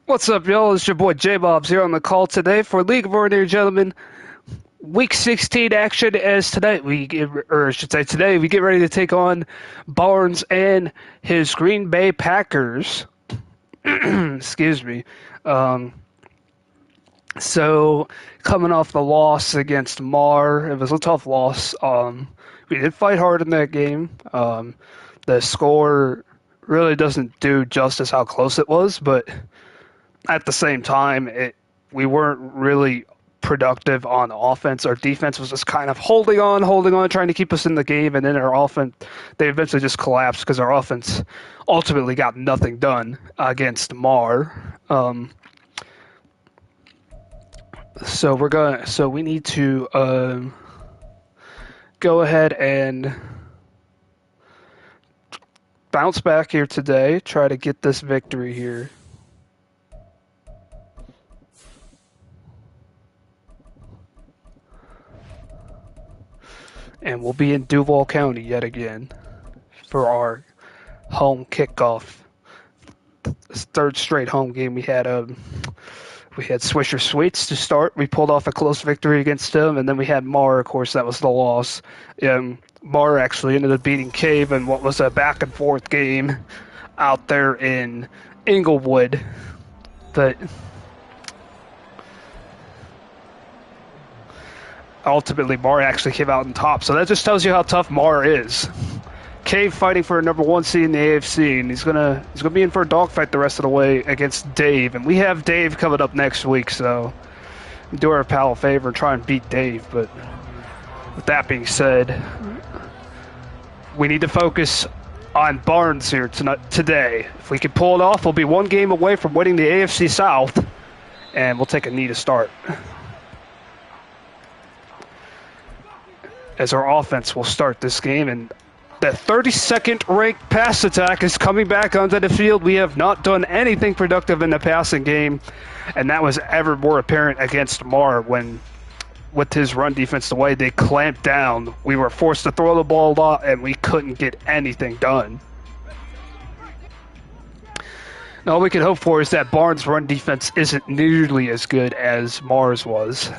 What's up, y'all? It's your boy J-Bobs here on the call today for League of Ordinary Gentlemen Week 16 action. As tonight today we get ready to take on Barnes and his Green Bay Packers. Excuse me. Um, so coming off the loss against Mar, it was a tough loss. We did fight hard in that game. The score really doesn't do justice how close it was, but at the same time, we weren't really productive on offense. Our defense was just kind of holding on, trying to keep us in the game, and then our offense, they eventually just collapsed because our offense ultimately got nothing done against Mar. So we need to go ahead and bounce back here today, try to get this victory here. And we'll be in Duval County yet again for our home kickoff. Third straight home game. We had Swisher Sweets to start. We pulled off a close victory against them, and then we had Mar. Of course, that was the loss. Mar actually ended up beating Cave in what was a back and forth game out there in Inglewood, but ultimately Mar actually came out on top. So that just tells you how tough Mar is. Cave fighting for a number one seed in the AFC, and he's gonna be in for a dogfight the rest of the way against Dave. And we have Dave coming up next week, so do our pal a favor and try and beat Dave. But with that being said, we need to focus on Barnes here today. If we can pull it off, we'll be one game away from winning the AFC South, and we'll take a knee to start. As our offense will start this game, and the 32nd ranked pass attack is coming back onto the field. We have not done anything productive in the passing game, and that was ever more apparent against Mar when, with his run defense, the way they clamped down, we were forced to throw the ball a lot, and we couldn't get anything done. Now, all we can hope for is that Barnes' run defense isn't nearly as good as Mar's was.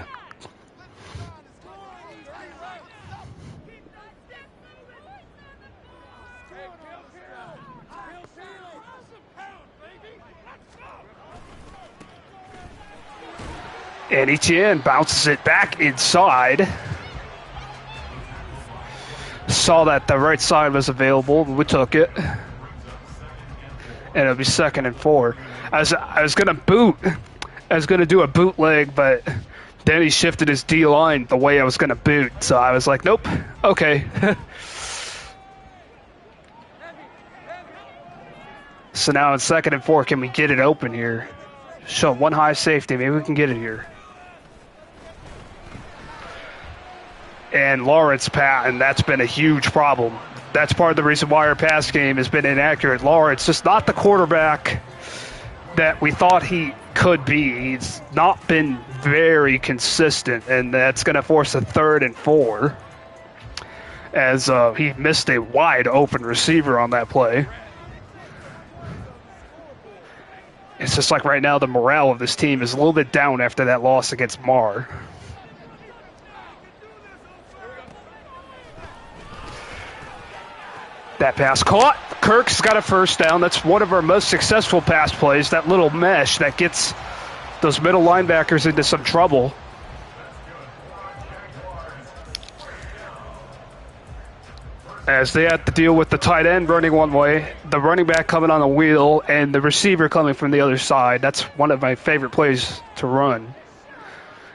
And Etienne bounces it back inside. Saw that the right side was available, and we took it. And it'll be 2nd and 4. I was gonna boot. I was gonna do a bootleg, but then he shifted his D line the way I was gonna boot. So I was like, nope. Okay. So now in 2nd and 4, can we get it open here? Show one high safety. Maybe we can get it here. And Lawrence Patton, that's been a huge problem. That's part of the reason why our pass game has been inaccurate. Lawrence, just not the quarterback that we thought he could be. He's not been very consistent, and that's going to force a 3rd and 4 as he missed a wide open receiver on that play. It's just like right now the morale of this team is a little bit down after that loss against Mar. That pass caught. Kirk's got a first down. That's one of our most successful pass plays, that little mesh that gets those middle linebackers into some trouble. As they have to deal with the tight end running one way, the running back coming on the wheel, and the receiver coming from the other side. That's one of my favorite plays to run.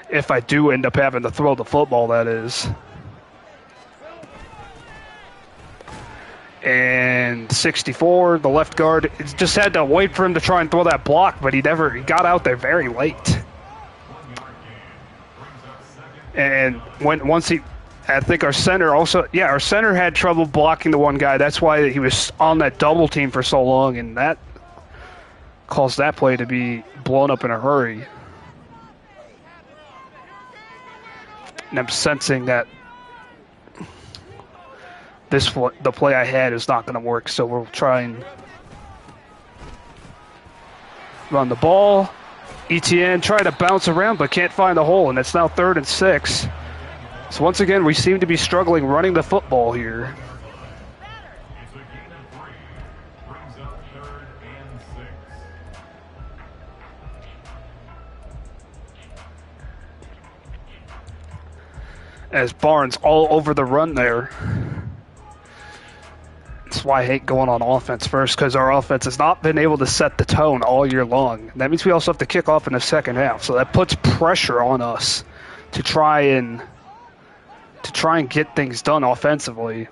If I do end up having to throw the football, that is. And 64, the left guard, just had to wait for him to try and throw that block, but he got out there very late. And I think our center our center had trouble blocking the one guy. That's why he was on that double team for so long, and that caused that play to be blown up in a hurry. And I'm sensing that the play I had is not going to work, so we'll try and Run the ball. ETN trying to bounce around but can't find the hole, and it's now 3rd and 6. So once again, we seem to be struggling running the football here. As Barnes all over the run there. That's why I hate going on offense first, because our offense has not been able to set the tone all year long. That means we also have to kick off in the second half, so that puts pressure on us to try and get things done offensively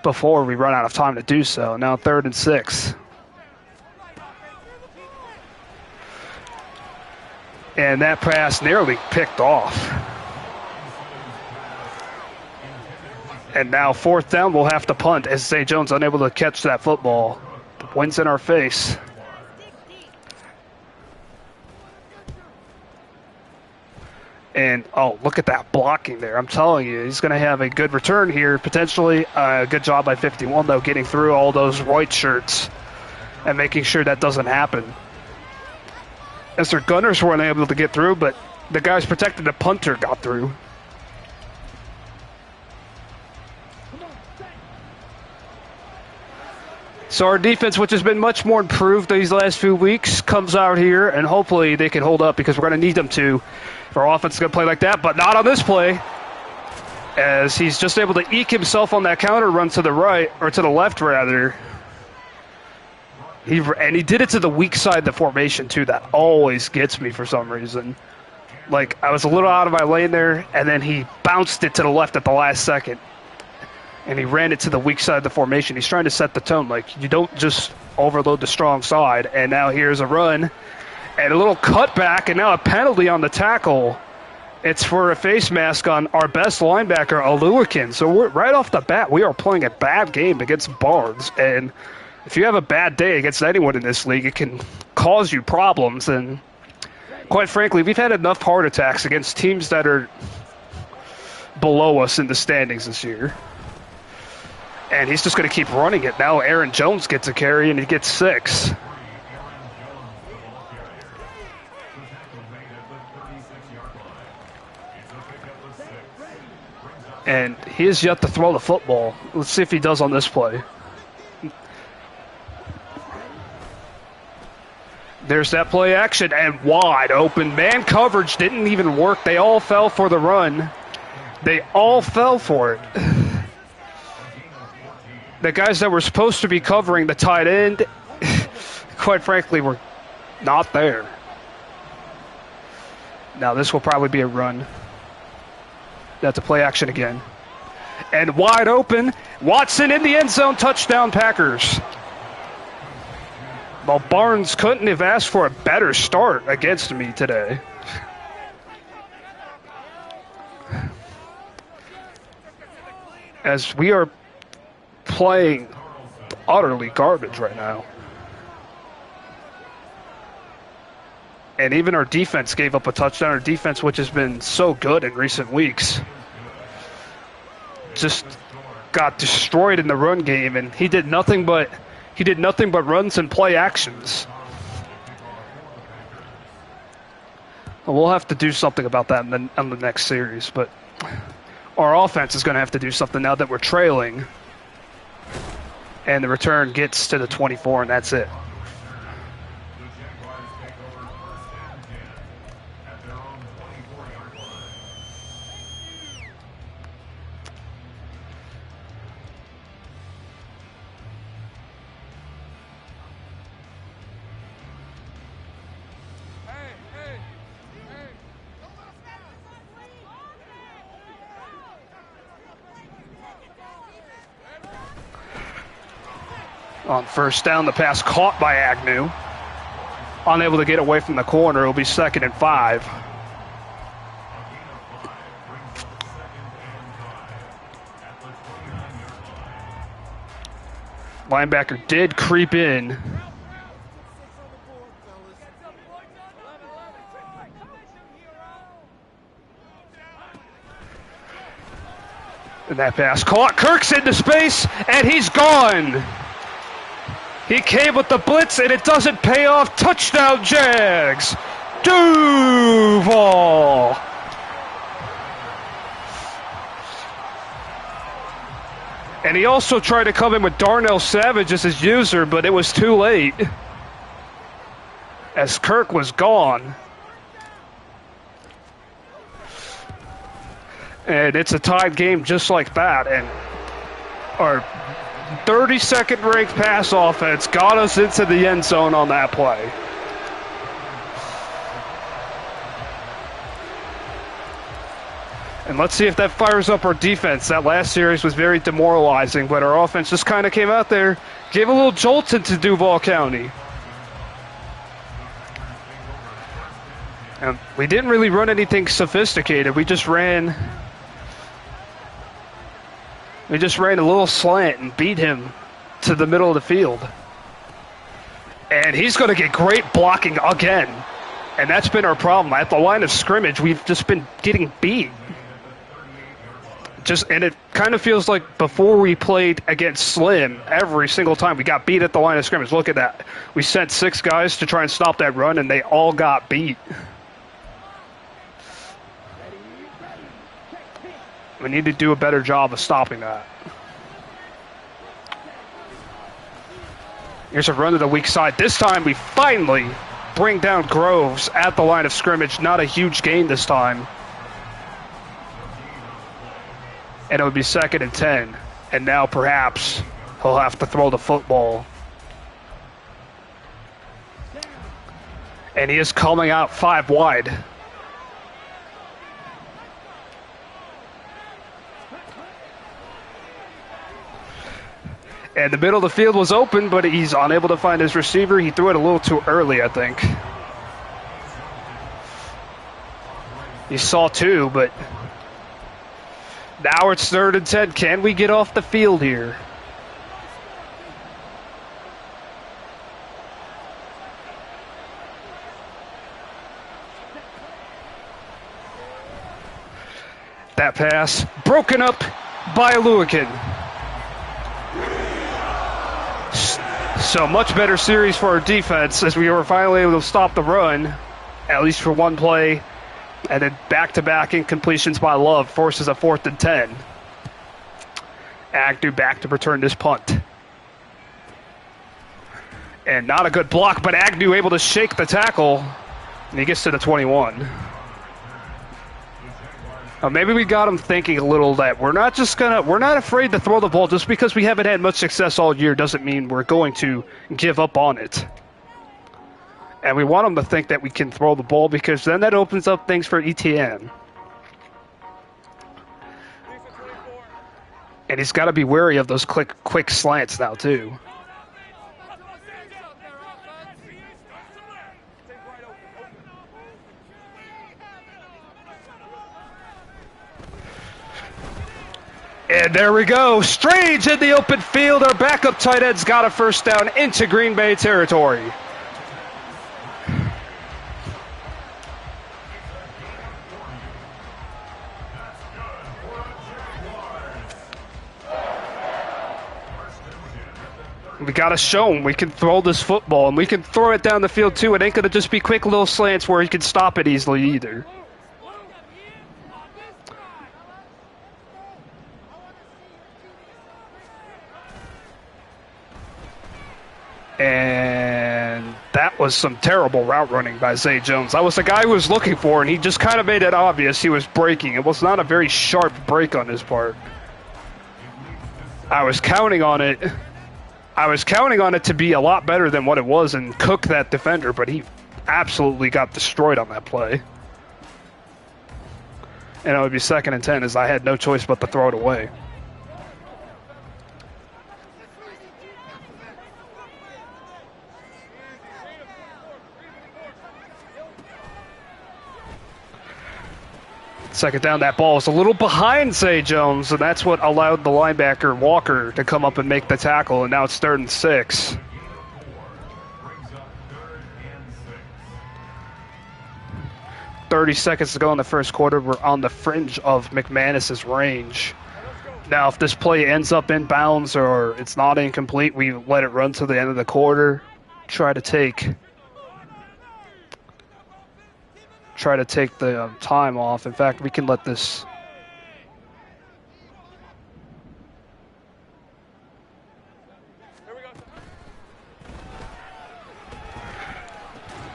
before we run out of time to do so. Now 3rd and 6. And that pass nearly picked off. And now 4th down, we'll have to punt as Zay Jones unable to catch that football. The wind's in our face. And, oh, look at that blocking there. I'm telling you, he's going to have a good return here, potentially. Good job by 51, though, getting through all those white shirts and making sure that doesn't happen. As their gunners weren't able to get through, but the guys protecting the punter got through. So our defense, which has been much more improved these last few weeks, comes out here, and hopefully they can hold up because we're going to need them to if our offense is going to play like that, but not on this play, as he's just able to eke himself on that counter run to the right, or to the left, rather. And he did it to the weak side of the formation, too. That always gets me for some reason. Like, I was a little out of my lane there, and then he bounced it to the left at the last second. And he ran it to the weak side of the formation. He's trying to set the tone. Like, you don't just overload the strong side. And now here's a run. And a little cutback, and now a penalty on the tackle. It's for a face mask on our best linebacker, Aluakin. So we're, right off the bat, we are playing a bad game against Barnes. And if you have a bad day against anyone in this league, it can cause you problems. And quite frankly, we've had enough heart attacks against teams that are below us in the standings this year. And he's just going to keep running it. Now Aaron Jones gets a carry, and he gets 6. And he has yet to throw the football. Let's see if he does on this play. There's that play action, and wide open. Man coverage didn't even work. They all fell for the run. They all fell for it. The guys that were supposed to be covering the tight end, quite frankly, were not there. Now this will probably be a run. That's a play action again. And wide open. Watson in the end zone. Touchdown, Packers. Well, Barnes couldn't have asked for a better start against me today. As we are playing utterly garbage right now. And even our defense gave up a touchdown. Our defense, which has been so good in recent weeks, just got destroyed in the run game, and he did nothing but runs and play actions. Well, we'll have to do something about that in the next series, but our offense is going to have to do something now that we're trailing. And the return gets to the 24, and that's it. On first down, the pass caught by Agnew. Unable to get away from the corner. It'll be 2nd and 5. Linebacker did creep in. And that pass caught. Kirk's into space, and he's gone. He came with the blitz, and it doesn't pay off. Touchdown, Jags! Duval! And he also tried to come in with Darnell Savage as his user, but it was too late, as Kirk was gone. And it's a tied game just like that. And our 32nd ranked pass offense got us into the end zone on that play. And let's see if that fires up our defense. That last series was very demoralizing, but our offense just kind of came out there, gave a little jolt into Duval County. And we didn't really run anything sophisticated. We just ran a little slant and beat him to the middle of the field. And he's going to get great blocking again. And that's been our problem. At the line of scrimmage, we've just been getting beat. And it kind of feels like before we played against Slim, every single time we got beat at the line of scrimmage. Look at that. We sent 6 guys to try and stop that run, and they all got beat. We need to do a better job of stopping that. Here's a run to the weak side. This time we finally bring down Groves at the line of scrimmage. Not a huge gain this time. And it would be 2nd and 10. And now perhaps he'll have to throw the football. And he is coming out 5 wide. And the middle of the field was open, but he's unable to find his receiver. He threw it a little too early, I think. He saw 2, but now it's 3rd and 10. Can we get off the field here? That pass broken up by Lewican. So much better series for our defense as we were finally able to stop the run, at least for one play, and then back-to-back incompletions by Love forces a 4th and 10. Agnew back to return this punt. And not a good block, but Agnew able to shake the tackle, and he gets to the 21. Maybe we got him thinking a little that we're not afraid to throw the ball. Just because we haven't had much success all year doesn't mean we're going to give up on it. And we want him to think that we can throw the ball, because then that opens up things for ETN. And he's got to be wary of those quick slants now too. And there we go. Strange in the open field. Our backup tight end's got a 1st down into Green Bay territory. We got to show him we can throw this football, and we can throw it down the field too. It ain't going to just be quick little slants where he can stop it easily either. And that was some terrible route running by Zay Jones. That was the guy who was looking for, and he just kind of made it obvious he was breaking. It was not a very sharp break on his part. I was counting on it to be a lot better than what it was and cook that defender, but he absolutely got destroyed on that play. And it would be 2nd and 10 as I had no choice but to throw it away. Second down, that ball was a little behind Zay Jones, and that's what allowed the linebacker, Walker, to come up and make the tackle, and now it's 3rd and 6. .30 seconds to go in the first quarter. We're on the fringe of McManus's range. Now, if this play ends up in bounds or it's not incomplete, we let it run to the end of the quarter. Try to take the time off. In fact, we can let this.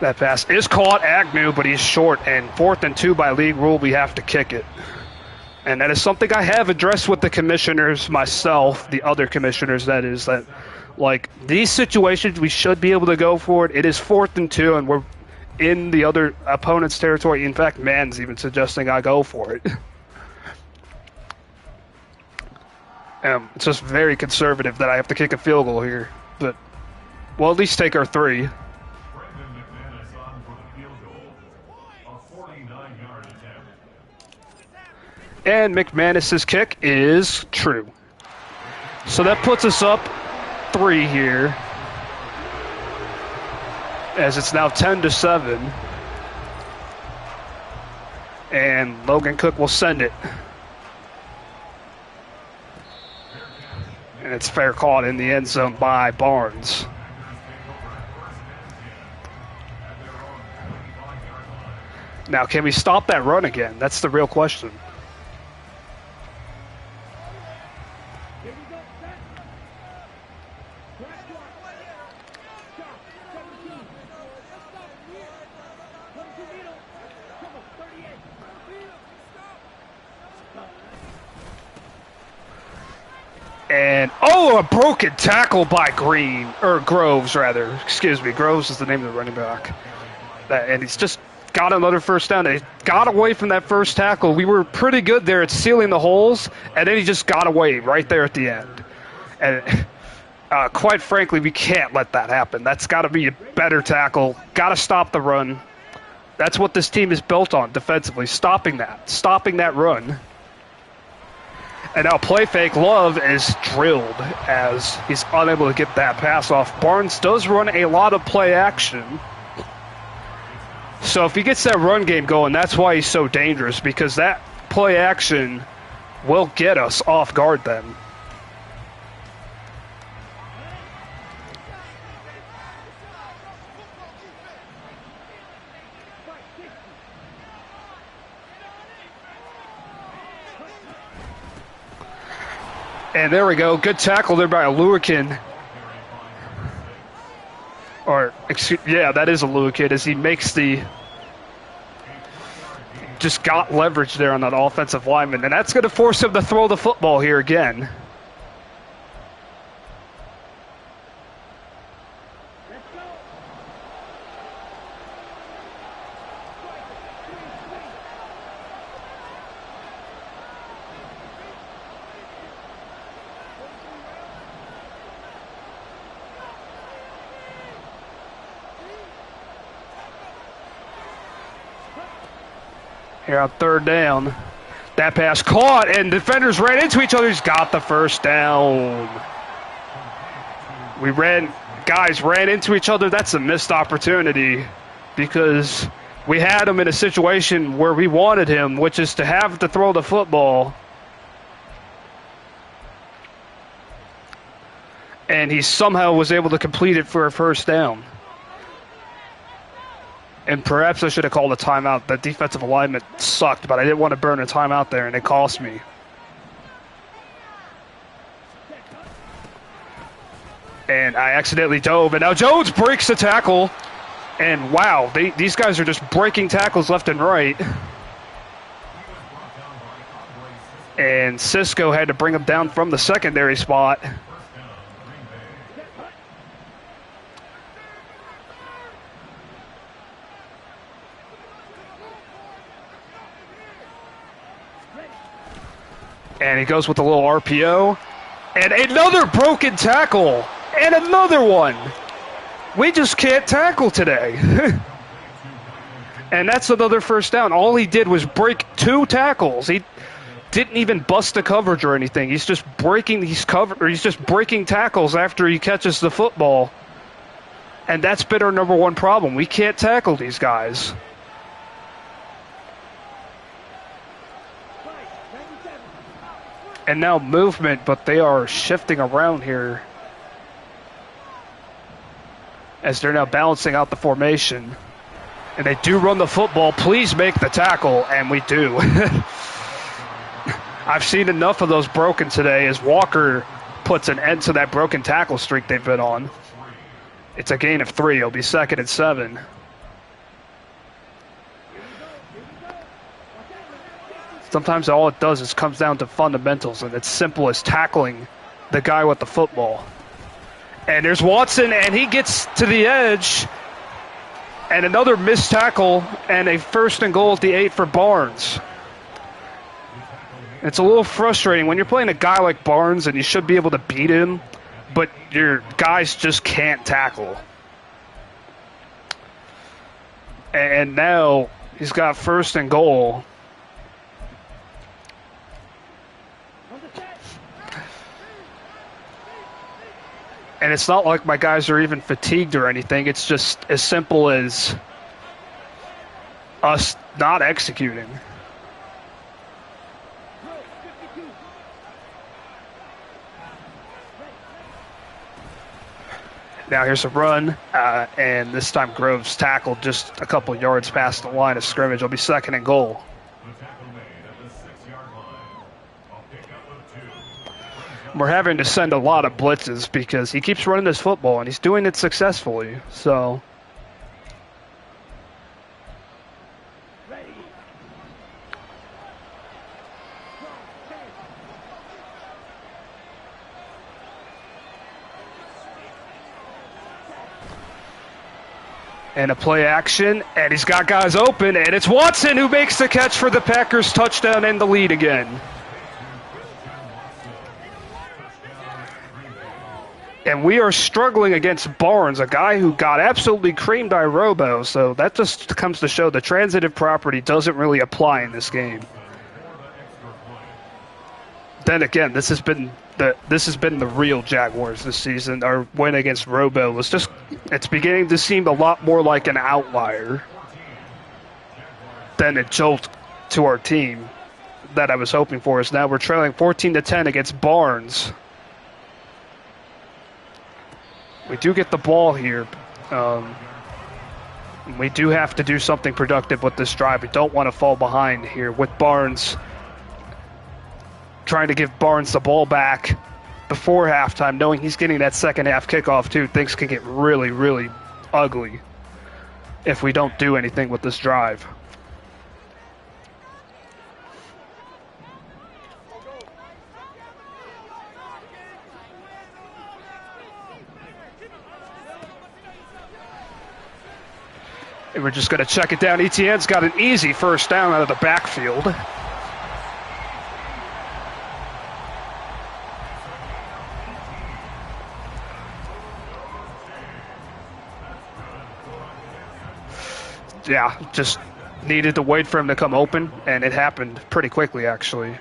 That pass is caught, Agnew, but he's short. And 4th and 2 by league rule, we have to kick it. And that is something I have addressed with the commissioners myself, the other commissioners, that is, that, like, these situations, we should be able to go for it. It is 4th and 2, and we're in the other opponent's territory. In fact, Man's even suggesting I go for it. It's just very conservative that I have to kick a field goal here. But we'll at least take our 3. And McManus's kick is true. So that puts us up 3 here, as it's now 10-7. And Logan Cook will send it. And it's fair caught in the end zone by Barnes. Now, can we stop that run again? That's the real question. And, oh, a broken tackle by Groves, rather. Excuse me, Groves is the name of the running back. And he's just got another first down. They got away from that first tackle. We were pretty good there at sealing the holes, and then he just got away right there at the end. And quite frankly, we can't let that happen. That's got to be a better tackle. Got to stop the run. That's what this team is built on defensively, stopping that run. And now play fake, Love is drilled as he's unable to get that pass off. Barnes does run a lot of play action. So if he gets that run game going, that's why he's so dangerous, because that play action will get us off guard then. And there we go. Good tackle there by Aluakin. Or, yeah, that is Aluakin, as he makes just got leverage there on that offensive lineman. And that's going to force him to throw the football here again. Here on 3rd down. That pass caught, and defenders ran into each other. He's got the first down. Guys ran into each other. That's a missed opportunity, because we had him in a situation where we wanted him, which is to have to throw the football. And he somehow was able to complete it for a first down. And perhaps I should have called a timeout. That defensive alignment sucked, but I didn't want to burn a timeout there, and it cost me. And I accidentally dove, and now Jones breaks the tackle. And wow, these guys are just breaking tackles left and right. And Cisco had to bring him down from the secondary spot. And he goes with a little RPO. And another broken tackle. And another one. We just can't tackle today. And that's another first down. All he did was break 2 tackles. He didn't even bust the coverage or anything. He's just breaking he's just breaking tackles after he catches the football. And that's been our number one problem. We can't tackle these guys. and now movement, but they are shifting around here as they're now balancing out the formation. And they do run the football. Please make the tackle, and we do. I've seen enough of those broken today as Walker puts an end to that broken tackle streak they've been on. It's a gain of 3. It'll be 2nd and 7. Sometimes all it does is comes down to fundamentals, and it's simple as tackling the guy with the football. And there's Watson, and he gets to the edge. And another missed tackle, and a 1st and goal at the 8 for Barnes. It's a little frustrating when you're playing a guy like Barnes, and you should be able to beat him, but your guys just can't tackle. And now he's got 1st and goal. And it's not like my guys are even fatigued or anything. It's just as simple as us not executing. Now here's a run, and this time Groves tackled just a couple yards past the line of scrimmage. It'll be 2nd and goal. We're having to send a lot of blitzes because he keeps running this football, and he's doing it successfully. So, and a play action, and he's got guys open, and it's Watson who makes the catch for the Packers touchdown and the lead again. And we are struggling against Barnes, a guy who got absolutely creamed by Robo. So that just comes to show the transitive property doesn't really apply in this game. Then again, this has been the real Jaguars this season. Our win against Robo was just, it's beginning to seem a lot more like an outlier than a jolt to our team that I was hoping for. Is now we're trailing 14-10 against Barnes. We do get the ball here. We do have to do something productive with this drive. We don't want to fall behind here with Barnes. Trying to give Barnes the ball back before halftime, knowing he's getting that second half kickoff too. Things can get really, really ugly if we don't do anything with this drive. And we're just going to check it down. Etienne's got an easy 1st down out of the backfield. Yeah, just needed to wait for him to come open, and it happened pretty quickly, actually.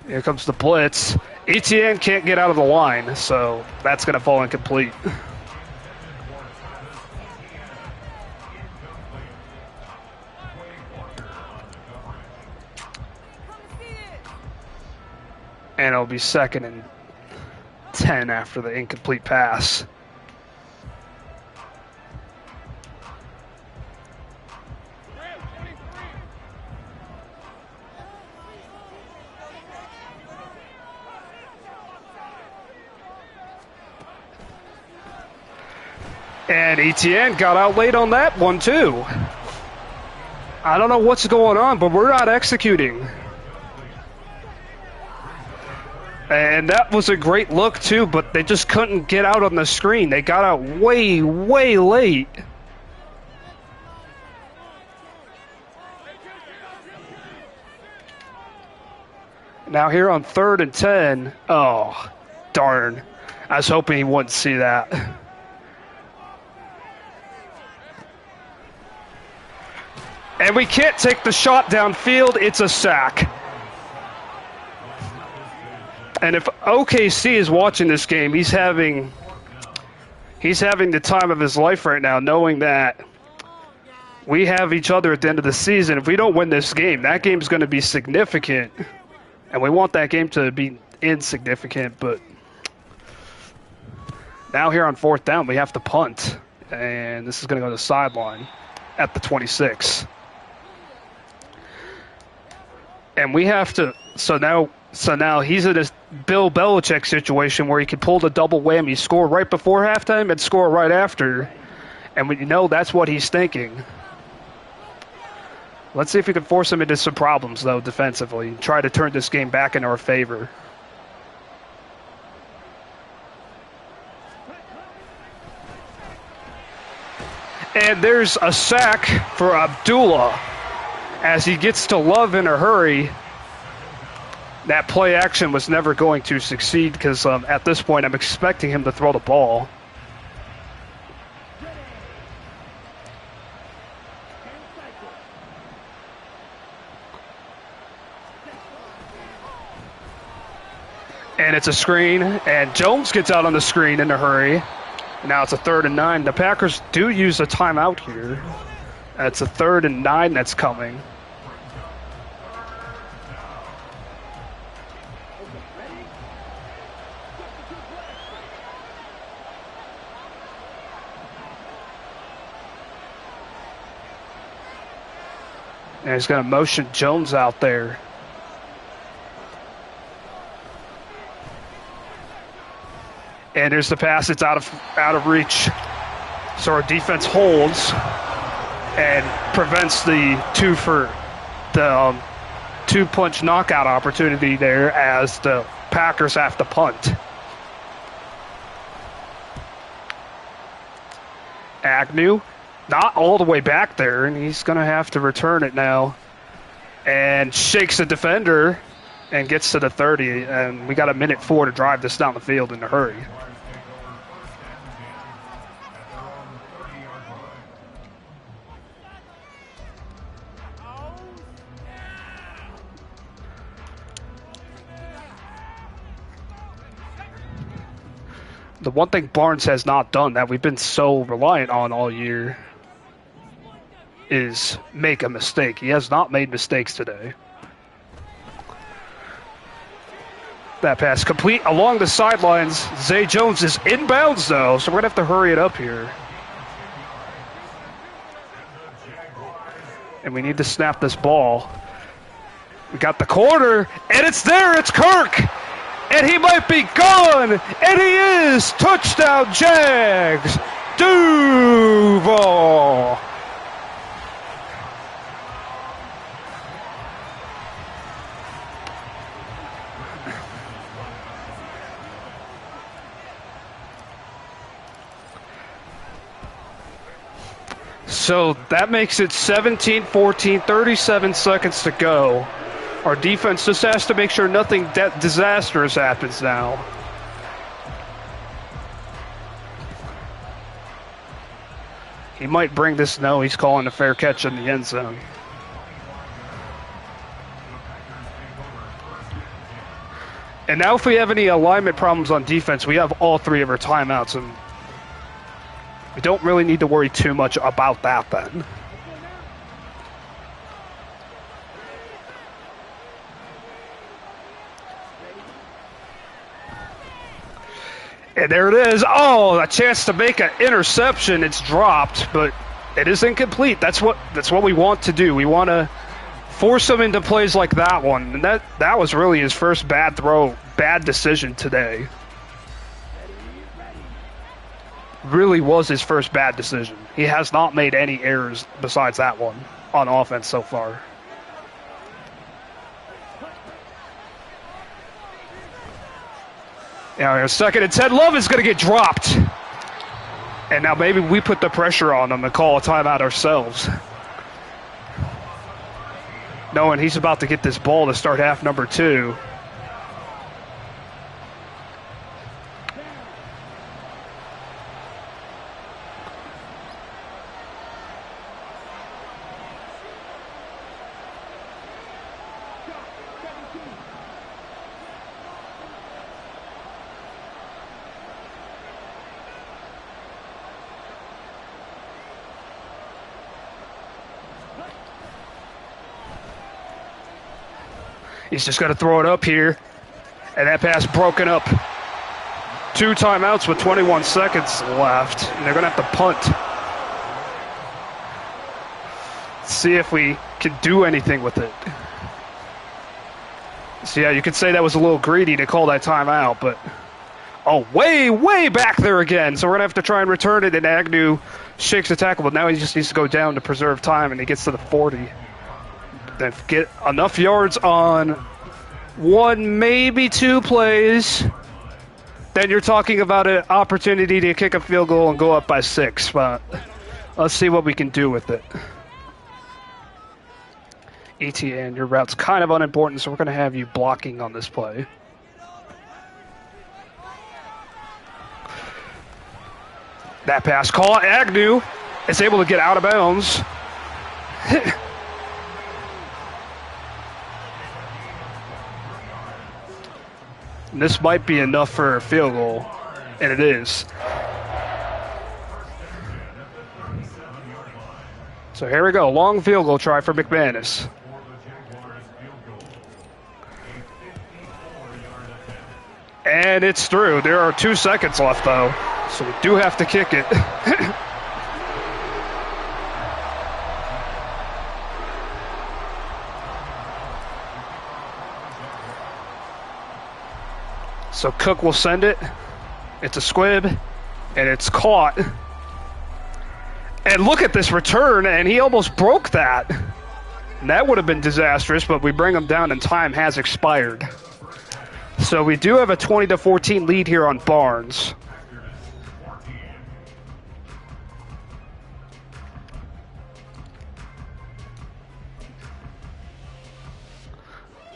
Here comes the blitz. Etienne can't get out of the line, so that's going to fall incomplete. And it'll be 2nd and 10 after the incomplete pass. And Etienne got out late on that one, too. I don't know what's going on, but we're not executing. And that was a great look, too, but they just couldn't get out on the screen. They got out way, way late. Now here on 3rd and 10. Oh, darn. I was hoping he wouldn't see that. And we can't take the shot downfield. It's a sack. And if OKC is watching this game, he's having He's having the time of his life right now, knowing that we have each other at the end of the season. If we don't win this game, that game's going to be significant. And we want that game to be insignificant, but now here on 4th down, we have to punt. And this is going to go to the sideline at the 26. And we have to, so now he's in this Bill Belichick situation where he could pull the double whammy, score right before halftime and score right after. And we know that's what he's thinking. Let's see if we can force him into some problems, though, defensively. Try to turn this game back in our favor. And there's a sack for Abdullah as he gets to Love in a hurry. That play action was never going to succeed because at this point I'm expecting him to throw the ball. And it's a screen, and Jones gets out on the screen in a hurry. Now it's a 3rd and 9. The Packers do use a timeout here. It's a 3rd and 9 that's coming. And he's going to motion Jones out there. And there's the pass. It's out of reach. So our defense holds and prevents the two-punch knockout opportunity there as the Packers have to punt. Agnew, not all the way back there, and he's going to have to return it now. And shakes the defender and gets to the 30, and we got 1:04 to drive this down the field in a hurry. The one thing Barnes has not done that we've been so reliant on all year is make a mistake. He has not made mistakes today. That pass complete along the sidelines. Zay Jones is inbounds, though, so we're going to have to hurry it up here. And we need to snap this ball. We got the corner, and it's there. It's Kirk. And he might be gone. And he is. Touchdown, Jags. Duval. So that makes it 17-14, 37 seconds to go. Our defense just has to make sure nothing disastrous happens now. He might bring this. No, he's calling a fair catch in the end zone. And now if we have any alignment problems on defense, we have all 3 of our timeouts, and we don't really need to worry too much about that then. And there it is. Oh, a chance to make an interception. It's dropped, but it is incomplete. That's what we want to do. We want to force him into plays like that one. And that was really his first bad throw, bad decision today. Really was his first bad decision. He has not made any errors besides that one on offense so far. Now here's 2nd and 10. Love is going to get dropped. And now maybe we put the pressure on him and call a timeout ourselves. Knowing he's about to get this ball to start half number 2. He's just going to throw it up here. And that pass broken up. 2 timeouts with 21 seconds left. And they're going to have to punt. See if we can do anything with it. So yeah, you could say that was a little greedy to call that timeout, but oh, way back there again. So we're gonna have to try and return it, and Agnew shakes the tackle, but now he just needs to go down to preserve time, and he gets to the 40. Then get enough yards on 1, maybe 2 plays. Then you're talking about an opportunity to kick a field goal and go up by 6. But let's see what we can do with it. ETN, your route's kind of unimportant, so we're going to have you blocking on this play. That pass caught. Agnew is able to get out of bounds. This might be enough for a field goal, and it is. So here we go, long field goal try for McManus. And it's through. There are 2 seconds left, though, so we do have to kick it. So Cook will send it. It's a squib, and it's caught. And look at this return, and he almost broke that. And that would have been disastrous, but we bring him down, and time has expired. So we do have a 20-14 lead here on Barnes.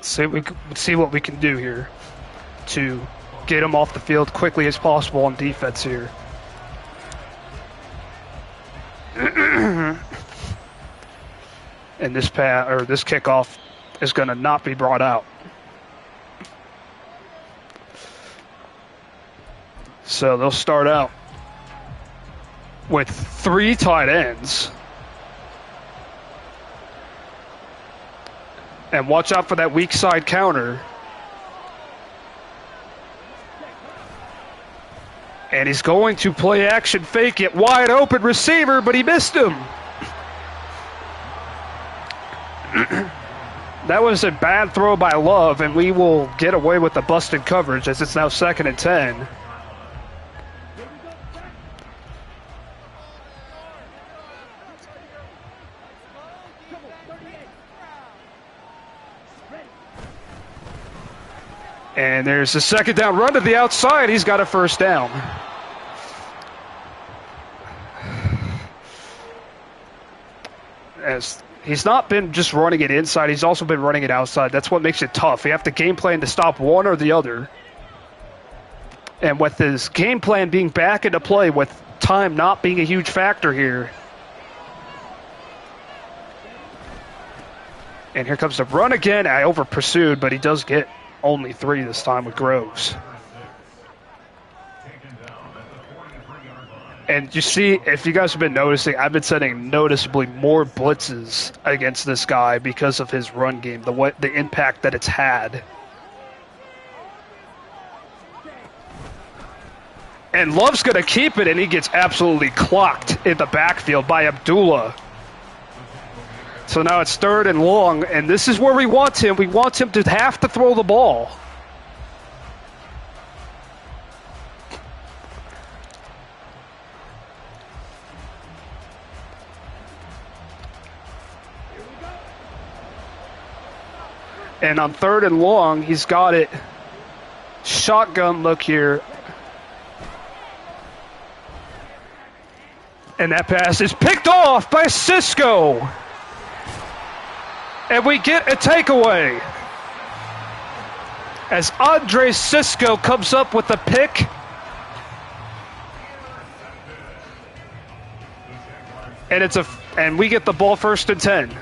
See what we can do here to get him off the field quickly as possible on defense here. And this this kickoff is going to not be brought out. So they'll start out with 3 tight ends. And watch out for that weak side counter. And he's going to play action fake it. Wide open receiver, but he missed him. That was a bad throw by Love, and we will get away with the busted coverage as it's now 2nd and 10. And there's a 2nd down run to the outside. He's got a 1st down. As he's not been just running it inside, he's also been running it outside. That's what makes it tough. You have to game plan to stop one or the other. And with his game plan being back into play, with time not being a huge factor here. And here comes the run again. I over pursued, but he does get only 3 this time with Groves. And you see, if you guys have been noticing, I've been sending noticeably more blitzes against this guy because of his run game, the impact that it's had. And Love's going to keep it, and he gets absolutely clocked in the backfield by Abdullah. So now it's 3rd and long, and this is where we want him. We want him to have to throw the ball. And on 3rd and long, he's got it. Shotgun look here. And that pass is picked off by Cisco. And we get a takeaway. As Andre Cisco comes up with a pick. And we get the ball 1st and 10.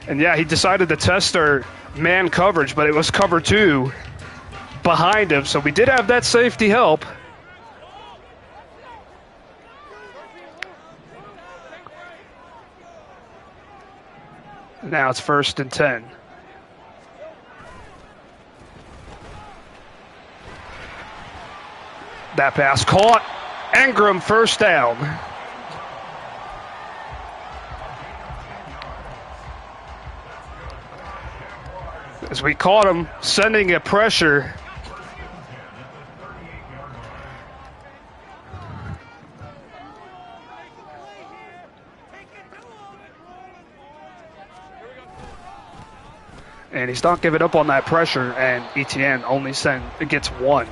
And yeah, he decided to test our man coverage, but it was cover 2 behind him. So we did have that safety help. Now it's 1st and 10. That pass caught. Ingram, 1st down. As we caught him sending a pressure. And he's not giving up on that pressure, and ETN only gets 1.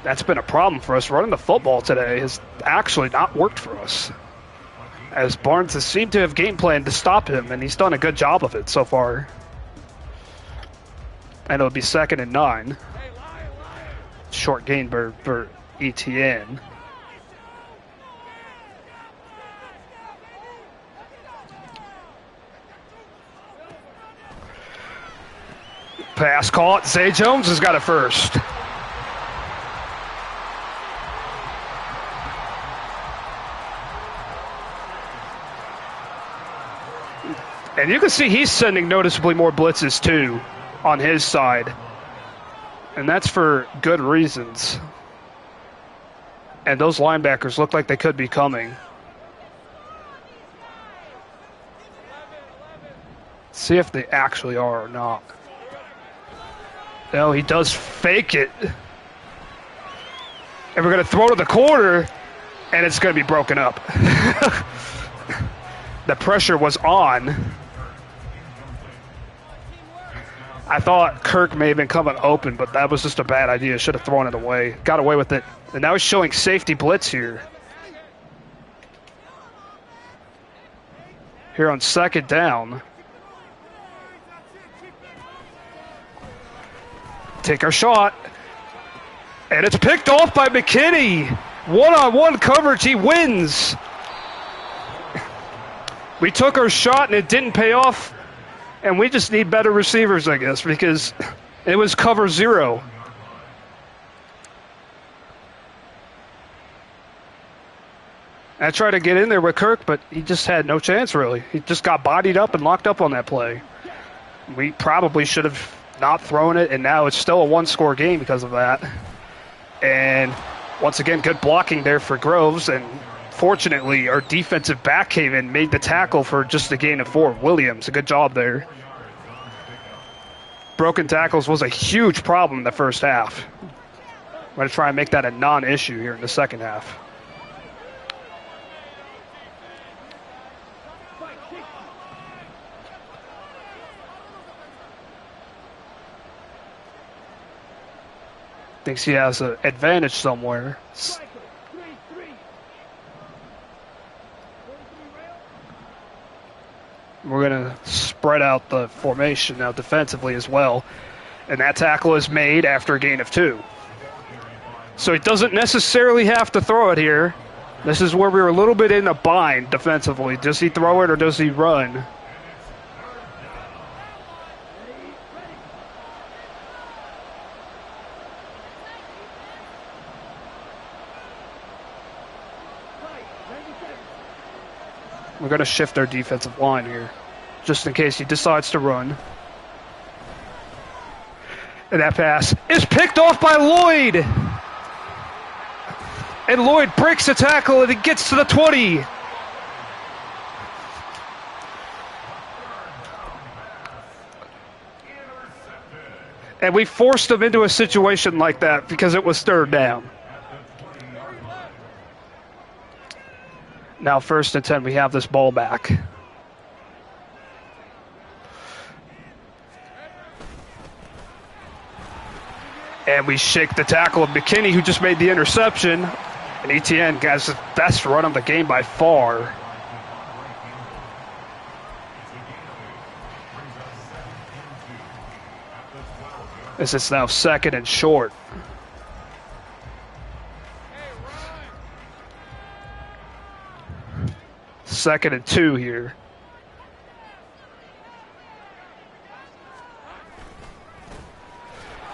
That's been a problem for us. Running the football today has actually not worked for us, as Barnes has seemed to have game planned to stop him, and he's done a good job of it so far. And it'll be 2nd and 9. Short gain for ETN. Pass caught. Zay Jones has got it 1st. And you can see he's sending noticeably more blitzes too on his side. And that's for good reasons. And those linebackers look like they could be coming. See if they actually are or not. No, he does fake it. And we're going to throw to the corner, and it's going to be broken up. The pressure was on. I thought Kirk may have been coming open, but that was just a bad idea. Should have thrown it away. Got away with it. And now he's showing safety blitz here. Here on 2nd down. Take our shot. And it's picked off by McKinney. One-on-one coverage. He wins. We took our shot and it didn't pay off. And we just need better receivers, I guess, because it was cover 0. I tried to get in there with Kirk, but he just had no chance, really. He just got bodied up and locked up on that play. We probably should have not thrown it, and now it's still a 1-score game because of that. And once again, good blocking there for Groves, and fortunately, our defensive back came in, made the tackle for just a gain of 4. Williams, a good job there. Broken tackles was a huge problem in the first half. I'm going to try and make that a non-issue here in the second half. Thinks he has an advantage somewhere. We're going to spread out the formation now defensively as well. And that tackle is made after a gain of 2. So he doesn't necessarily have to throw it here. This is where we were a little bit in a bind defensively. Does he throw it or does he run? We're going to shift our defensive line here, just in case he decides to run. And that pass is picked off by Lloyd. And Lloyd breaks the tackle and he gets to the 20. And we forced him into a situation like that because it was 3rd down. Now 1st and 10, we have this ball back. And we shake the tackle of McKinney, who just made the interception. And ETN has the best run of the game by far. As it's now 2nd and short. Second and 2 here.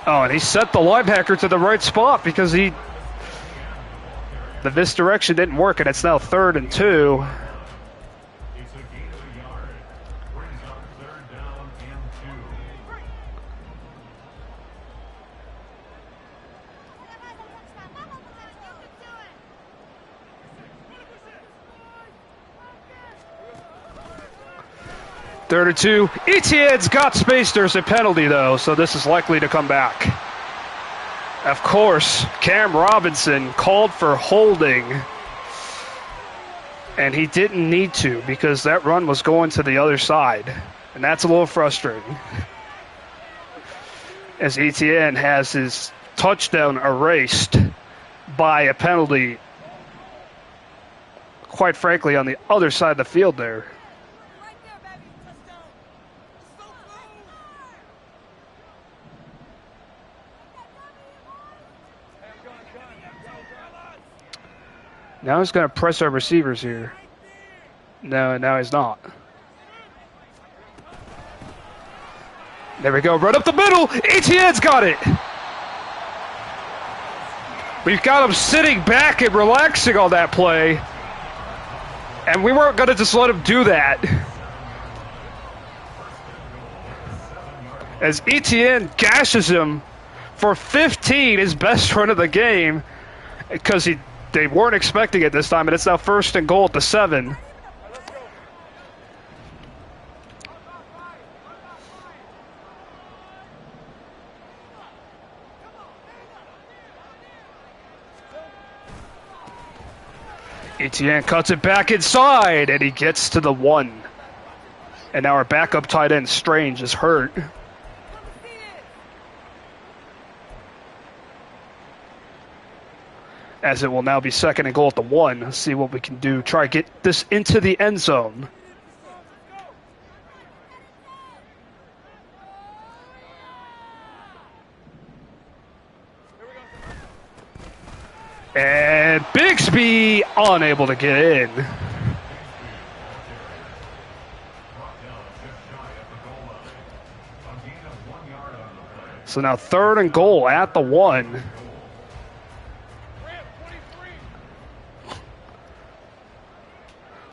Oh, and he set the linebacker to the right spot because the misdirection didn't work, and it's now 3rd and 2. Third and 2. Etienne's got space. There's a penalty, though, so this is likely to come back. Of course, Cam Robinson called for holding, and he didn't need to because that run was going to the other side, and that's a little frustrating. As Etienne has his touchdown erased by a penalty, quite frankly, on the other side of the field there. Now he's going to press our receivers here. No, now he's not. There we go, right up the middle. Etienne's got it. We've got him sitting back and relaxing on that play. And we weren't going to just let him do that. As Etienne gashes him for 15, his best run of the game, because they weren't expecting it this time, and it's now 1st and goal at the 7. Etienne cuts it back inside, and he gets to the 1. And now our backup tight end, Strange, is hurt. As it will now be 2nd and goal at the 1. Let's see what we can do. Try to get this into the end zone. And Bixby unable to get in. So now 3rd and goal at the 1.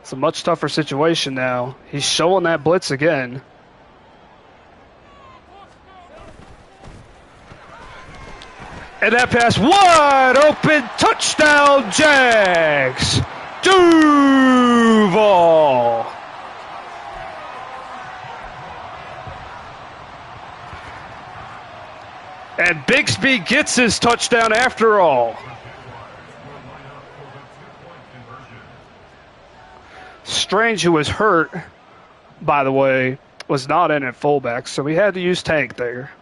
It's a much tougher situation now. He's showing that blitz again. And that pass wide open, touchdown Jags! Duval! And Bixby gets his touchdown after all. Strange, who was hurt, by the way, was not in at fullback, so we had to use Tank there.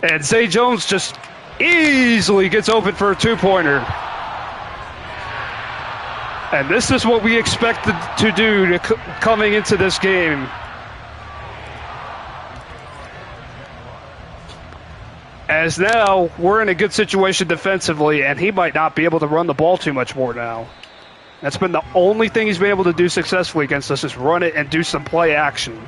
And Zay Jones just easily gets open for a 2-pointer. And this is what we expected to do coming into this game. As now, we're in a good situation defensively, and he might not be able to run the ball too much more now. That's been the only thing he's been able to do successfully against us, is run it and do some play action.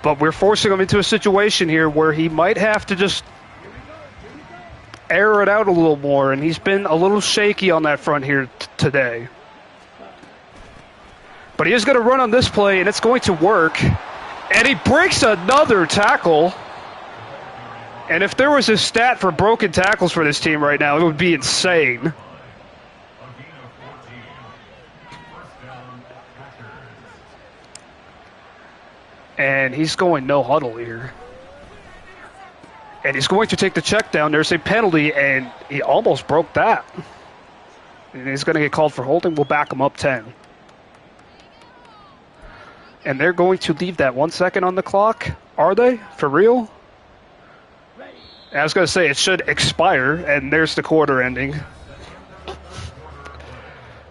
But we're forcing him into a situation here where he might have to just air it out a little more, and he's been a little shaky on that front here today. But he is going to run on this play, and it's going to work. And he breaks another tackle. And if there was a stat for broken tackles for this team right now, it would be insane. And he's going no huddle here. And he's going to take the check down. There's a penalty, and he almost broke that. And he's going to get called for holding. We'll back him up 10. And they're going to leave that 1 second on the clock. Are they? For real? I was going to say it should expire, and there's the quarter ending.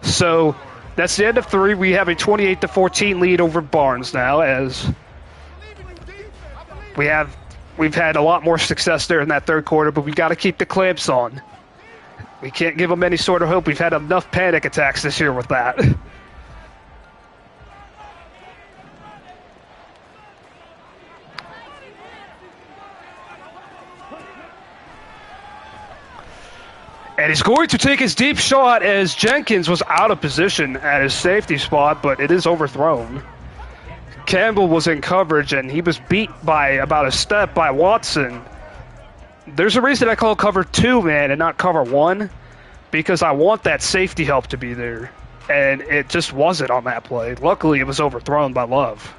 So that's the end of 3. We have a 28-14 lead over Barnes now, as we've had a lot more success there in that 3rd quarter, but we've got to keep the clamps on. We can't give them any sort of hope. We've had enough panic attacks this year with that. And he's going to take his deep shot as Jenkins was out of position at his safety spot, but it is overthrown. Campbell was in coverage, and he was beat by about a step by Watson. There's a reason I call cover 2, man, and not cover 1. because I want that safety help to be there. And it just wasn't on that play. Luckily, it was overthrown by Love.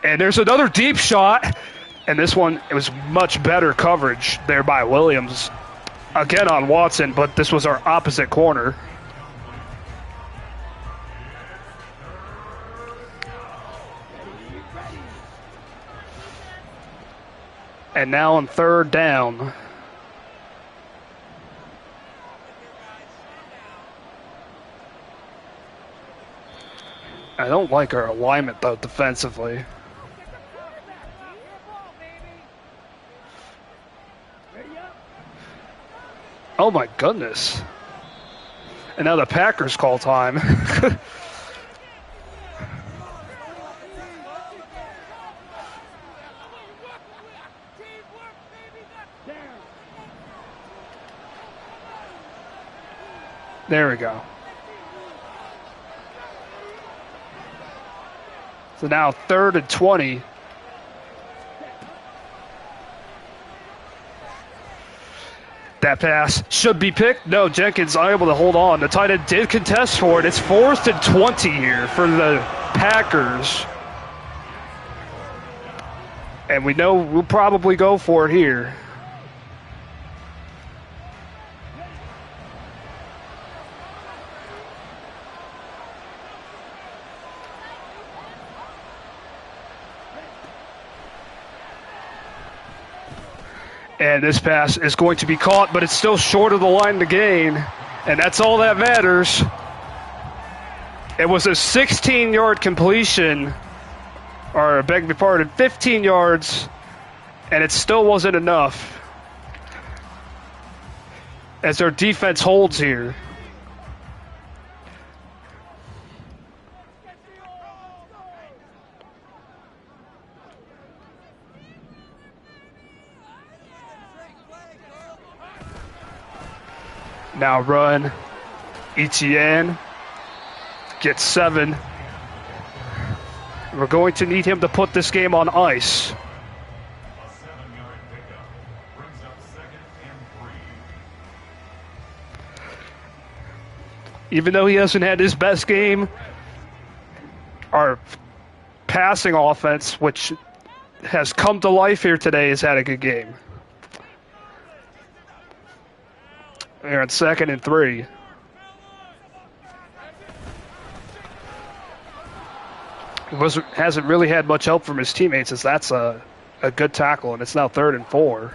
And there's another deep shot. And this one, it was much better coverage there by Williams. Again on Watson, but this was our opposite corner. And now on third down. I don't like our alignment, though, defensively. Oh, my goodness. And now the Packers call time. There we go. So now 3rd and 20. That pass should be picked. No, Jenkins unable to hold on. The tight end did contest for it. It's 4th and 20 here for the Packers. And we know we'll probably go for it here. And this pass is going to be caught, but it's still short of the line to gain. And that's all that matters. It was a 16-yard completion, or I beg your pardon, 15 yards, and it still wasn't enough. As our defense holds here. Now run. Etienne gets 7. We're going to need him to put this game on ice. A 7-yard pickup brings up 2nd and 3. Even though he hasn't had his best game, our passing offense, which has come to life here today, has had a good game. We're at 2nd and 3. Hasn't really had much help from his teammates, as that's a good tackle, and it's now 3rd and 4.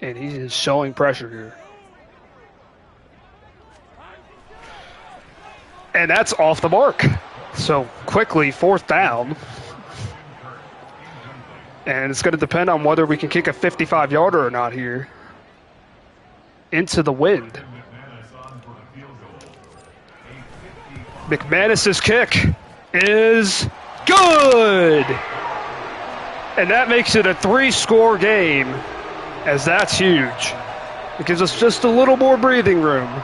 And he is showing pressure here. And that's off the mark. So quickly, 4th down. And it's going to depend on whether we can kick a 55-yarder or not here. Into the wind. McManus's kick is good. And that makes it a 3-score game, as that's huge. It gives us just a little more breathing room.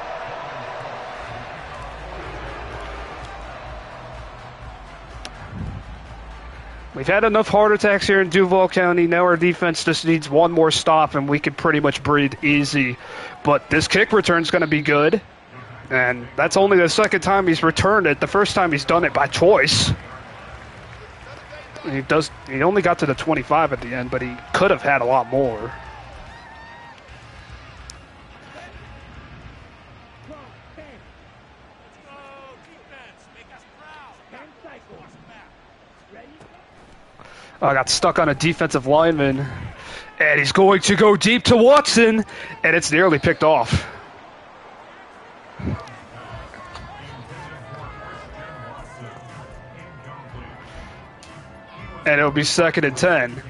We've had enough heart attacks here in Duval County. Now our defense just needs one more stop, and we can pretty much breathe easy. But this kick return is going to be good. And that's only the 2nd time he's returned it. The first time he's done it by choice. He only got to the 25 at the end, but he could have had a lot more. Got stuck on a defensive lineman, and he's going to go deep to Watson, and it's nearly picked off. And it'll be 2nd and 10.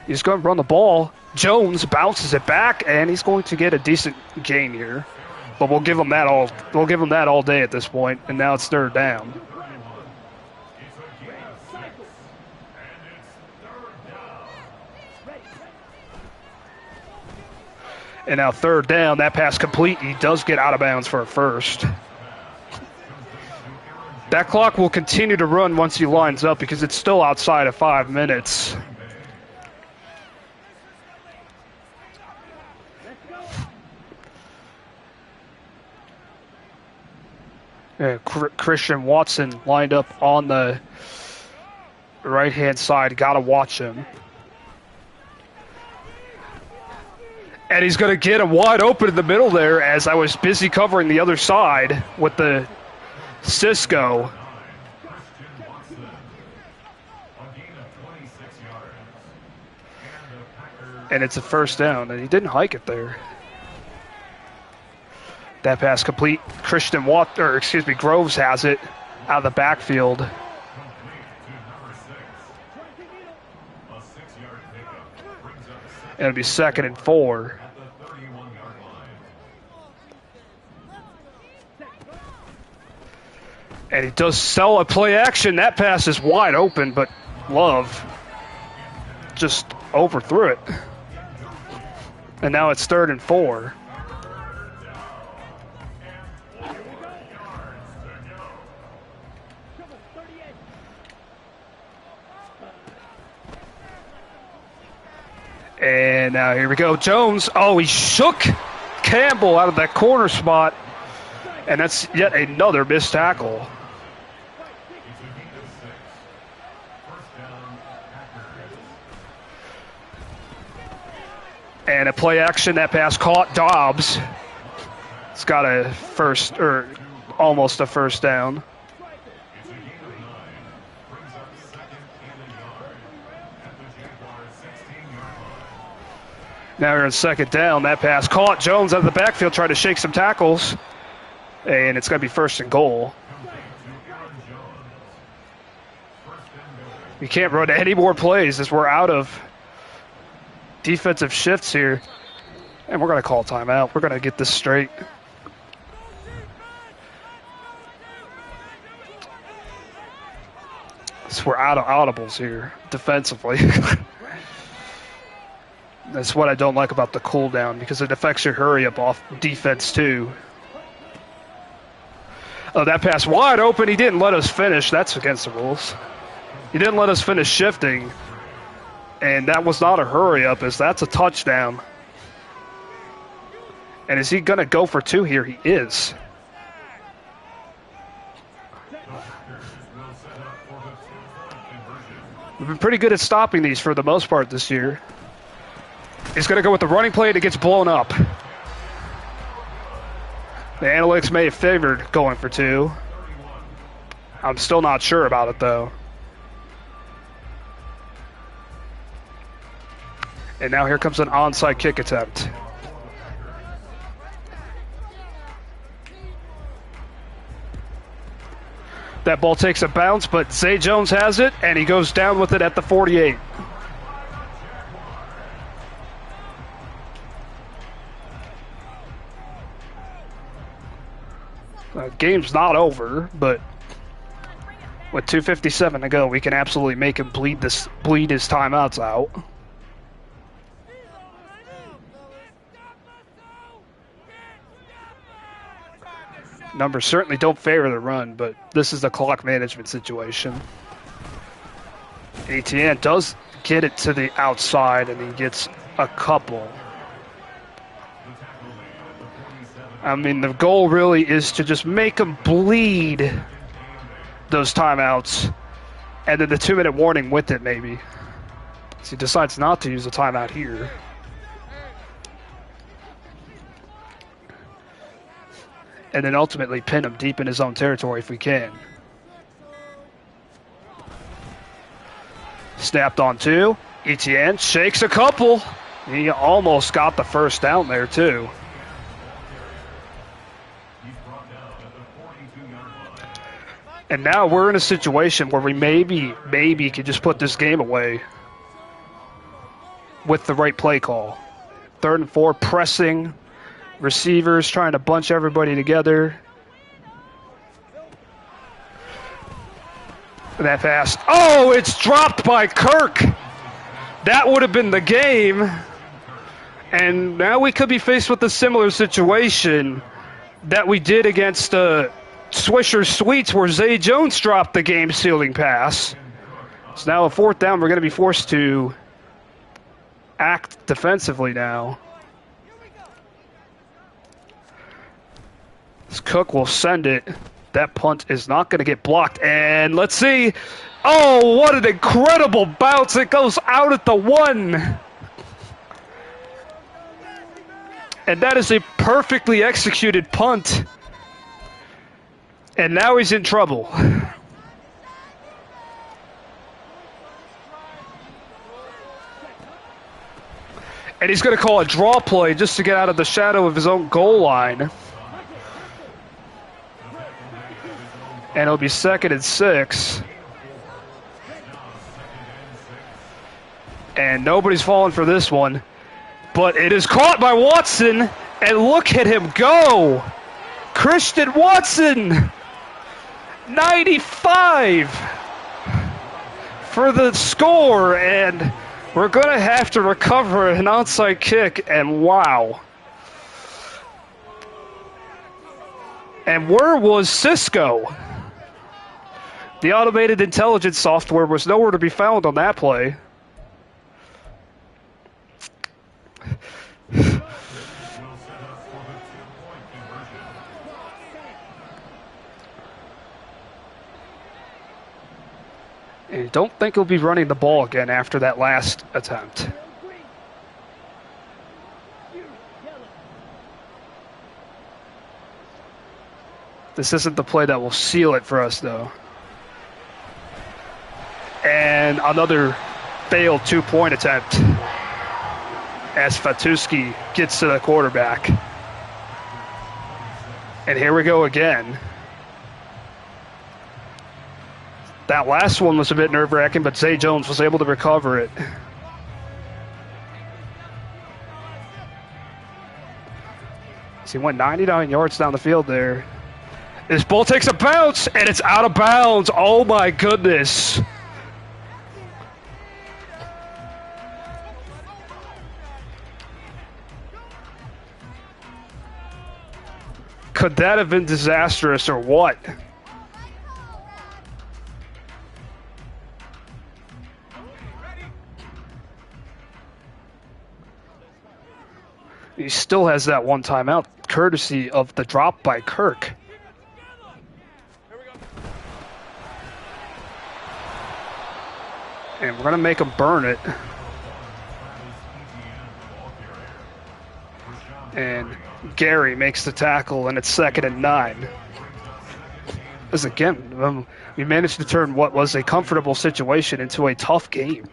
He's going to run the ball. Jones bounces it back, and he's going to get a decent gain here. But we'll give them that all. We'll give them that all day at this point. And now it's third down. It's a gain of 6, and it's third down. And now third down. That pass complete. He does get out of bounds for a first. That clock will continue to run once he lines up because it's still outside of 5 minutes. Yeah, Christian Watson lined up on the right-hand side. Got to watch him. And he's going to get him wide open in the middle there as I was busy covering the other side with the Cisco. And it's a first down, and he didn't hike it there. That pass complete. Groves has it out of the backfield. It'll be 2nd and 4. And he does sell a play action. That pass is wide open, but Love just overthrew it. And now it's 3rd and 4. And now here we go. Jones. Oh, he shook Campbell out of that corner spot. And that's yet another missed tackle. And a play action. That pass caught Dobbs. It's got a first, or almost a first down. Now we're in 2nd down. That pass caught. Jones out of the backfield trying to shake some tackles. And it's going to be 1st and goal. We can't run any more plays as we're out of defensive shifts here. And we're going to call timeout. We're going to get this straight. So we're out of audibles here defensively. That's what I don't like about the cooldown because it affects your hurry up off defense too. Oh, that pass wide open. He didn't let us finish. That's against the rules. He didn't let us finish shifting. And that was not a hurry up, as that's a touchdown. And is he going to go for 2 here? He is. We've been pretty good at stopping these for the most part this year. He's going to go with the running play and it gets blown up. The analytics may have favored going for 2. I'm still not sure about it, though. And now here comes an onside kick attempt. That ball takes a bounce, but Zay Jones has it, and he goes down with it at the 48. Game's not over, but with 2:57 to go, we can absolutely make him bleed his timeouts out. Numbers certainly don't favor the run, but this is a clock management situation. Etienne does get it to the outside, and he gets a couple. I mean, the goal really is to just make him bleed those timeouts, and then the 2-minute warning with it, maybe. So he decides not to use a timeout here. And then ultimately pin him deep in his own territory if we can. Snapped on 2. Etienne shakes a couple. He almost got the first down there, too. And now we're in a situation where we maybe could just put this game away with the right play call. 3rd and 4, pressing Receivers trying to bunch everybody together. And that pass. Oh, it's dropped by Kirk. That would have been the game. And now we could be faced with a similar situation that we did against Swisher Sweets, where Zay Jones dropped the game-sealing pass. So now a 4th down, we're going to be forced to act defensively now. This Cook will send it. That punt is not going to get blocked. And let's see. Oh, what an incredible bounce. It goes out at the 1. And that is a perfectly executed punt. And now he's in trouble. And he's going to call a draw play just to get out of the shadow of his own goal line. And it'll be 2nd and 6. And nobody's falling for this one. But it is caught by Watson. And look at him go. Christian Watson. 95 for the score. And we're going to have to recover an onside kick. And wow. And where was Cisco? The automated intelligence software was nowhere to be found on that play. And I don't think he'll be running the ball again after that last attempt. This isn't the play that will seal it for us, though. And another failed 2-point attempt as Fatuski gets to the quarterback. And here we go again. That last one was a bit nerve-wracking, but Zay Jones was able to recover it. So he went 99 yards down the field there. This ball takes a bounce, and it's out of bounds. Oh, my goodness. Could that have been disastrous or what? He still has that one timeout, courtesy of the drop by Kirk. And we're going to make him burn it. And Gary makes the tackle, and it's 2nd and 9. As again, we managed to turn what was a comfortable situation into a tough game.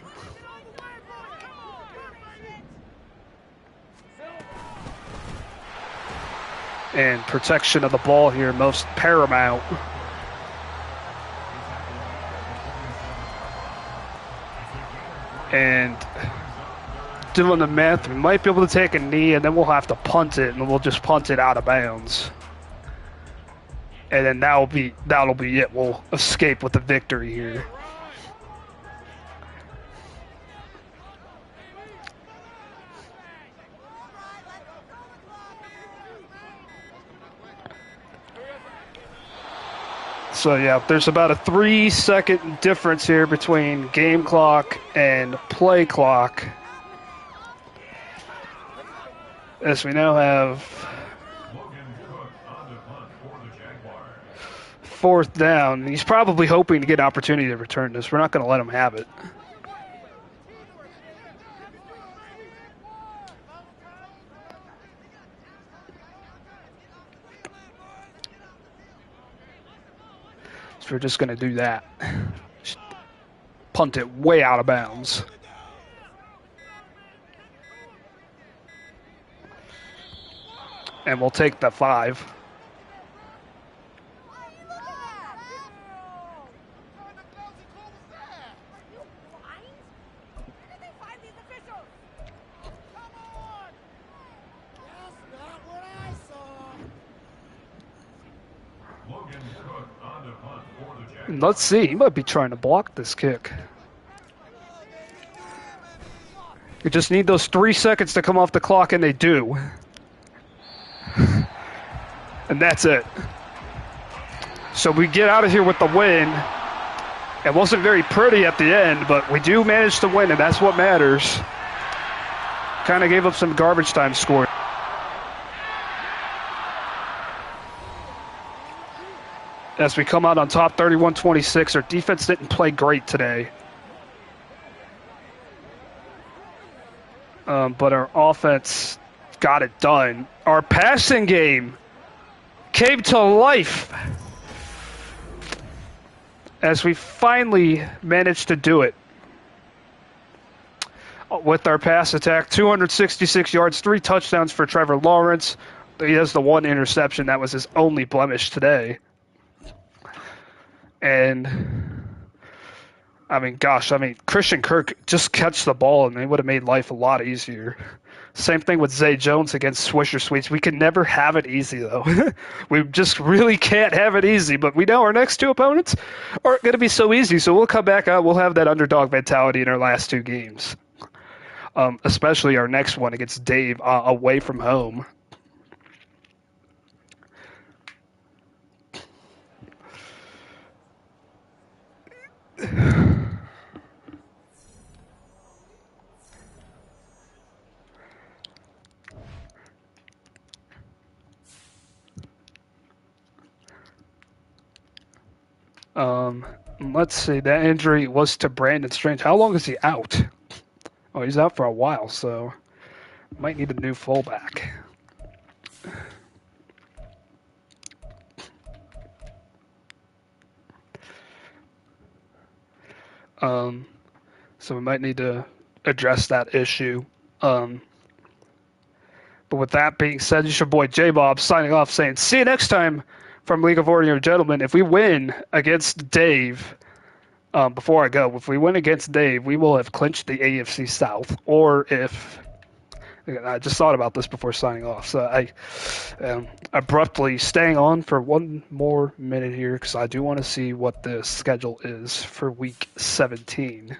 And protection of the ball here, most paramount. And doing the math, we might be able to take a knee, and then we'll have to punt it, and we'll just punt it out of bounds. And then that'll be it. We'll escape with the victory here. So yeah, there's about a 3-second difference here between game clock and play clock. As we now have 4th down. He's probably hoping to get an opportunity to return this. We're not going to let him have it. So we're just going to do that. Just punt it way out of bounds. And we'll take the 5. Let's see. He might be trying to block this kick. You just need those 3 seconds to come off the clock, and they do. And that's it. So we get out of here with the win. It wasn't very pretty at the end, but we do manage to win, and that's what matters. Kind of gave up some garbage time score. As we come out on top 31-26, our defense didn't play great today. But our offense got it done. Our passing game came to life as we finally managed to do it. With our pass attack, 266 yards, 3 touchdowns for Trevor Lawrence. He has the 1 interception. That was his only blemish today. And, Christian Kirk just catch the ball and they would have made life a lot easier. Same thing with Zay Jones against Swisher Sweets. We can never have it easy, though. We just really can't have it easy. But we know our next 2 opponents aren't going to be so easy. So we'll come back out. We'll have that underdog mentality in our last 2 games. Especially our next one against Dave away from home. Let's see. That injury was to Brandon Strange. How long is he out? Oh, he's out for a while, so might need a new fullback. So we might need to address that issue. But with that being said, it's your boy J-Bob signing off saying, see you next time from League of Ordinary Gentlemen. If we win against Dave, before I go, if we win against Dave, we will have clinched the AFC South. Or if, I just thought about this before signing off, so I am abruptly staying on for 1 more minute here because I do want to see what the schedule is for Week 17.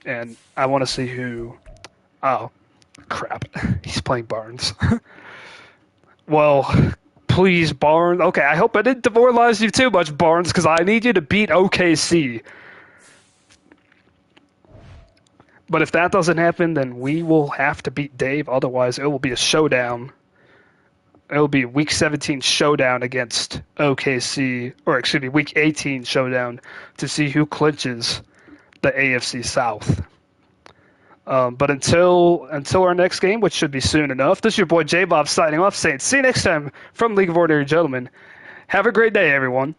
And I want to see who, oh, crap, he's playing Barnes. Well, please, Barnes. Okay, I hope I didn't demoralize you too much, Barnes, because I need you to beat OKC. But if that doesn't happen, then we will have to beat Dave. Otherwise, it will be a showdown. It will be a Week 17 showdown against OKC, or excuse me, Week 18 showdown to see who clinches the AFC South. But until our next game, which should be soon enough, this is your boy J-Bob signing off saying, see you next time from League of Ordinary Gentlemen. Have a great day, everyone.